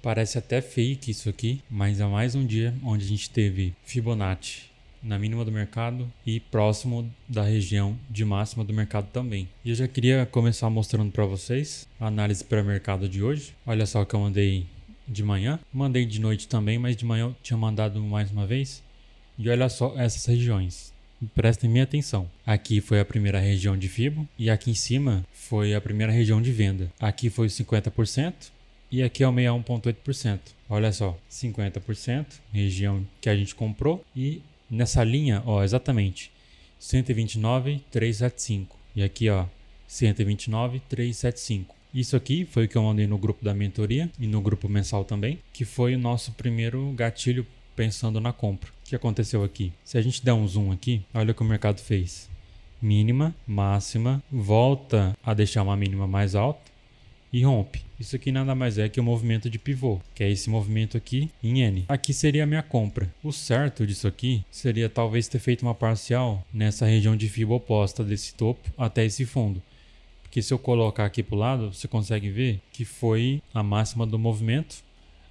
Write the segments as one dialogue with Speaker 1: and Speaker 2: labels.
Speaker 1: Parece até fake isso aqui, mas é mais um dia onde a gente teve Fibonacci na mínima do mercado e próximo da região de máxima do mercado também. E eu já queria começar mostrando para vocês a análise pré-mercado de hoje. Olha só o que eu mandei de manhã, mandei de noite também, mas de manhã eu tinha mandado mais uma vez. E olha só essas regiões. Prestem minha atenção. Aqui foi a primeira região de Fibo e aqui em cima foi a primeira região de venda. Aqui foi o 50% e aqui é o 61,8%. Olha só, 50%, região que a gente comprou e nessa linha, ó, exatamente 129,375 e aqui, ó, 129,375. Isso aqui foi o que eu mandei no grupo da mentoria e no grupo mensal também, que foi o nosso primeiro gatilho pensando na compra. O que aconteceu aqui? Se a gente der um zoom aqui, olha o que o mercado fez. Mínima, máxima, volta a deixar uma mínima mais alta e rompe. Isso aqui nada mais é que o movimento de pivô, que é esse movimento aqui em N. Aqui seria a minha compra. O certo disso aqui seria talvez ter feito uma parcial nessa região de Fibo oposta desse topo até esse fundo. Porque se eu colocar aqui para o lado, você consegue ver que foi a máxima do movimento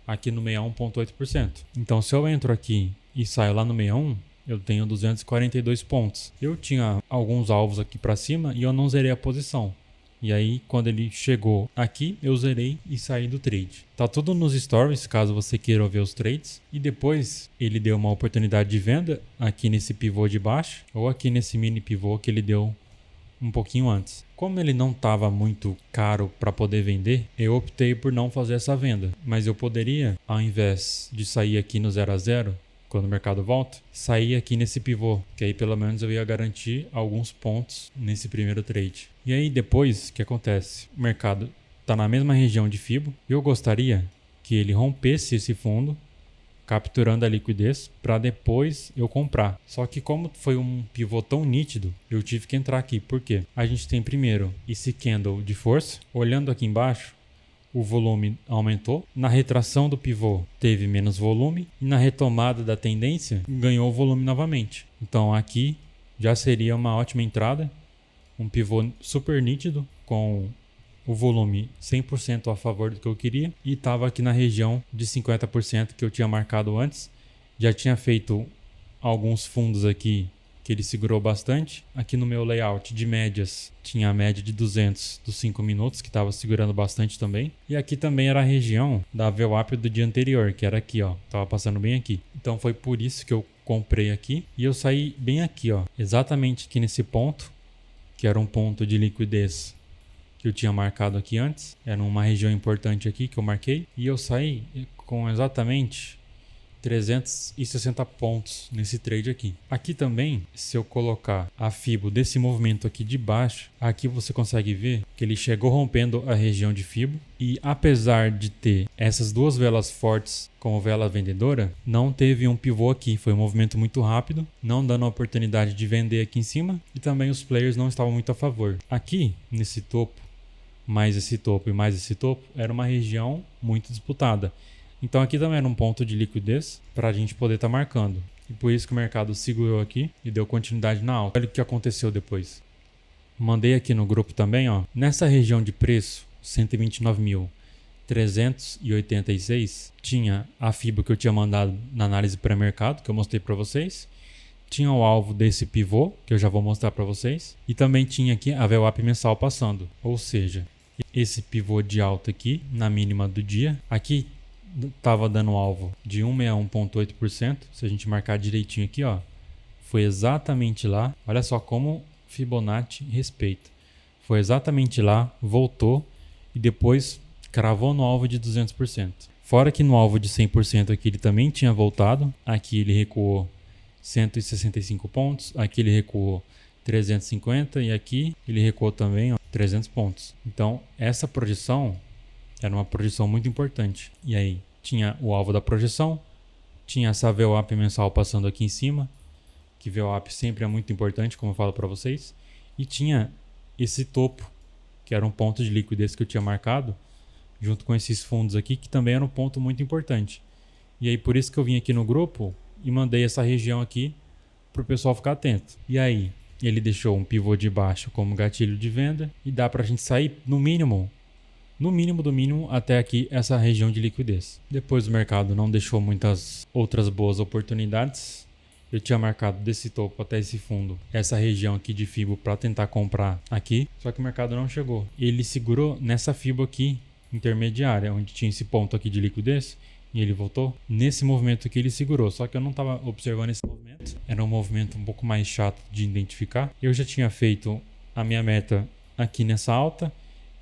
Speaker 1: aqui no 61,8%. Então, se eu entro aqui e saio lá no 61, eu tenho 242 pontos. Eu tinha alguns alvos aqui para cima e eu não zerei a posição. E aí, quando ele chegou aqui, eu zerei e saí do trade. Tá tudo nos stories, caso você queira ver os trades. E depois, ele deu uma oportunidade de venda aqui nesse pivô de baixo ou aqui nesse mini pivô que ele deu um pouquinho antes. Como ele não estava muito caro para poder vender, eu optei por não fazer essa venda. Mas eu poderia, ao invés de sair aqui no 0 a 0, quando o mercado volta, sair aqui nesse pivô, que aí pelo menos eu ia garantir alguns pontos nesse primeiro trade. E aí depois, o que acontece? O mercado está na mesma região de Fibo e eu gostaria que ele rompesse esse fundo, capturando a liquidez para depois eu comprar. Só que como foi um pivô tão nítido, eu tive que entrar aqui. Por quê? A gente tem primeiro esse candle de força. Olhando aqui embaixo, o volume aumentou. Na retração do pivô teve menos volume. E na retomada da tendência ganhou volume novamente. Então aqui já seria uma ótima entrada. Um pivô super nítido com o volume 100% a favor do que eu queria e estava aqui na região de 50% que eu tinha marcado antes. Já tinha feito alguns fundos aqui que ele segurou bastante. Aqui no meu layout de médias tinha a média de 200 dos 5 minutos que estava segurando bastante também. E aqui também era a região da VWAP do dia anterior, que era aqui, ó, estava passando bem aqui. Então foi por isso que eu comprei aqui e eu saí bem aqui, ó, exatamente aqui nesse ponto, que era um ponto de liquidez que eu tinha marcado aqui antes, era uma região importante aqui que eu marquei, e eu saí com exatamente 360 pontos nesse trade aqui. Aqui também, se eu colocar a Fibo desse movimento aqui de baixo, aqui você consegue ver que ele chegou rompendo a região de Fibo, e apesar de ter essas duas velas fortes como vela vendedora, não teve um pivô aqui, foi um movimento muito rápido, não dando a oportunidade de vender aqui em cima, e também os players não estavam muito a favor. Aqui, nesse topo, mais esse topo e mais esse topo, era uma região muito disputada. Então aqui também era um ponto de liquidez para a gente poder estar marcando. E por isso que o mercado segurou aqui e deu continuidade na alta. Olha o que aconteceu depois. Mandei aqui no grupo também, ó. Nessa região de preço, 129.386, tinha a FIBA que eu tinha mandado na análise pré-mercado, que eu mostrei para vocês. Tinha o alvo desse pivô, que eu já vou mostrar para vocês. E também tinha aqui a VWAP mensal passando. Ou seja, esse pivô de alta aqui, na mínima do dia. Aqui estava dando alvo de 161,8%. Se a gente marcar direitinho aqui, ó, foi exatamente lá. Olha só como Fibonacci respeita. Foi exatamente lá, voltou e depois cravou no alvo de 200%. Fora que no alvo de 100% aqui ele também tinha voltado. Aqui ele recuou 165 pontos. Aqui ele recuou 350 e aqui ele recuou também, ó, 300 pontos. Então essa projeção era uma projeção muito importante. E aí tinha o alvo da projeção, tinha essa VWAP mensal passando aqui em cima, que VWAP sempre é muito importante, como eu falo para vocês, e tinha esse topo, que era um ponto de liquidez que eu tinha marcado, junto com esses fundos aqui, que também era um ponto muito importante. E aí por isso que eu vim aqui no grupo e mandei essa região aqui para o pessoal ficar atento. E aí ele deixou um pivô de baixo como gatilho de venda e dá para a gente sair no no mínimo do mínimo até aqui essa região de liquidez. Depois o mercado não deixou muitas outras boas oportunidades. Eu tinha marcado desse topo até esse fundo, essa região aqui de Fibo para tentar comprar aqui, só que o mercado não chegou. Ele segurou nessa Fibo aqui intermediária, onde tinha esse ponto aqui de liquidez, e ele voltou. Nesse movimento aqui ele segurou, só que eu não estava observando esse movimento. Era um movimento um pouco mais chato de identificar. Eu já tinha feito a minha meta aqui nessa alta,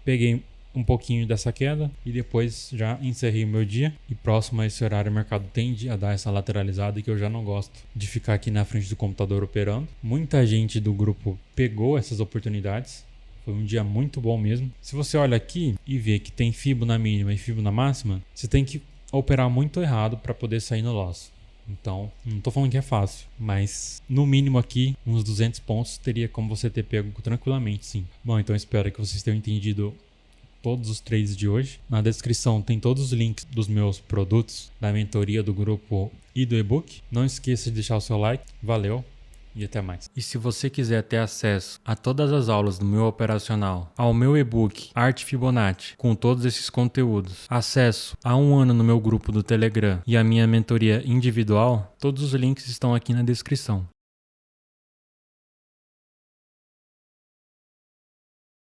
Speaker 1: peguei um pouquinho dessa queda e depois já encerrei o meu dia. E próximo a esse horário o mercado tende a dar essa lateralizada, que eu já não gosto de ficar aqui na frente do computador operando. Muita gente do grupo pegou essas oportunidades. Foi um dia muito bom mesmo. Se você olha aqui e vê que tem Fibo na mínima e Fibo na máxima, você tem que operar muito errado para poder sair no loss. Então, não tô falando que é fácil, mas no mínimo aqui, uns 200 pontos teria como você ter pego tranquilamente, sim. Bom, então espero que vocês tenham entendido todos os trades de hoje. Na descrição tem todos os links dos meus produtos, da mentoria, do grupo e do e-book. Não esqueça de deixar o seu like. Valeu e até mais. E se você quiser ter acesso a todas as aulas do meu operacional, ao meu e-book Arte Fibonacci, com todos esses conteúdos, acesso a 1 ano no meu grupo do Telegram e a minha mentoria individual, todos os links estão aqui na descrição.